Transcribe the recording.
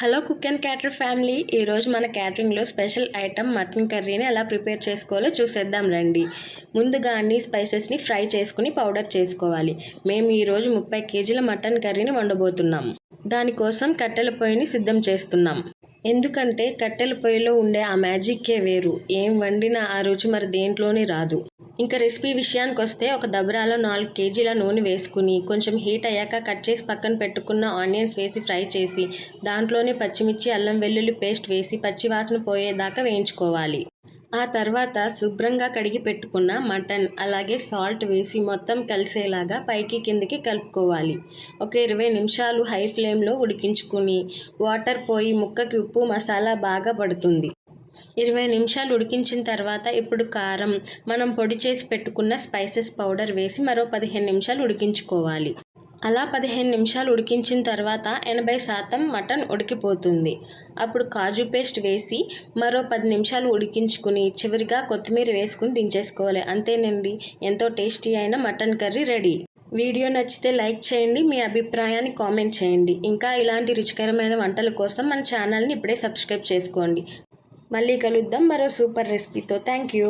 Hello cook and cater family. ఈరోజు మన క్యాటరింగ్లో special item mutton కర్రీని ఎలా ప్రిపేర్ చేసుకోవాలో చూసేద్దాం రండి. ముందుగా అన్ని స్పైసెస్ని ఫ్రై చేసుకుని పౌడర్ చేసుకోవాలి. మేము ఈరోజు 30 కేజీల మటన్ కర్రీని వండబోతున్నాం. దానికోసం కట్టెల పొయ్యిని సిద్ధం చేస్తున్నాం. ఎందుకంటే కట్టెల పొయ్యిలో ఉండే ఆ మ్యాజిక్కే వేరు. ఏం వండినా ఆ రుచి మరి దేంట్లోని రాదు. ఇంకా రెసిపీ విషయానికి వస్తే ఒక దబరాలో 4 కేజీల నూనె వేసుకుని కొంచెం హీట్ అయ్యాక కట్ చేసి పక్కన పెట్టుకున్న ఆనియన్స్ వేసి ఫ్రై చేసి దాంట్లోనే పచ్చిమిర్చి అల్లం వెల్లుల్లి పేస్ట్ వేసి పచ్చి వాసన పోయేదాకా వేయించుకోవాలి. ఆ తర్వాత శుభ్రంగా కడిగి పెట్టుకున్న మటన్ అలాగే సాల్ట్ వేసి మొత్తం కలిసేలాగా పైకి కిందకి కలుపుకోవాలి. ఒక 20 నిమిషాలు హై ఫ్లేమ్లో ఉడికించుకుని వాటర్ పోయి ముక్కకి ఉప్పు మసాలా బాగా పడుతుంది. 20 నిమిషాలు ఉడికించిన తర్వాత ఇప్పుడు కారం, మనం పొడి చేసి పెట్టుకున్న స్పైసెస్ పౌడర్ వేసి మరో 15 నిమిషాలు ఉడికించుకోవాలి. అలా 15 నిమిషాలు ఉడికించిన తర్వాత 80% మటన్ ఉడికిపోతుంది. అప్పుడు కాజు పేస్ట్ వేసి మరో 10 నిమిషాలు ఉడికించుకుని చివరిగా కొత్తిమీర వేసుకుని దించేసుకోవాలి. అంతేనండి, ఎంతో టేస్టీ అయిన మటన్ కర్రీ రెడీ. వీడియో నచ్చితే లైక్ చేయండి, మీ అభిప్రాయాన్ని కామెంట్ చేయండి. ఇంకా ఇలాంటి రుచికరమైన వంటల కోసం మన ఛానల్ని ఇప్పుడే సబ్స్క్రైబ్ చేసుకోండి. మళ్ళీ కలుద్దాం మరో సూపర్ రెసిపీతో. Thank you.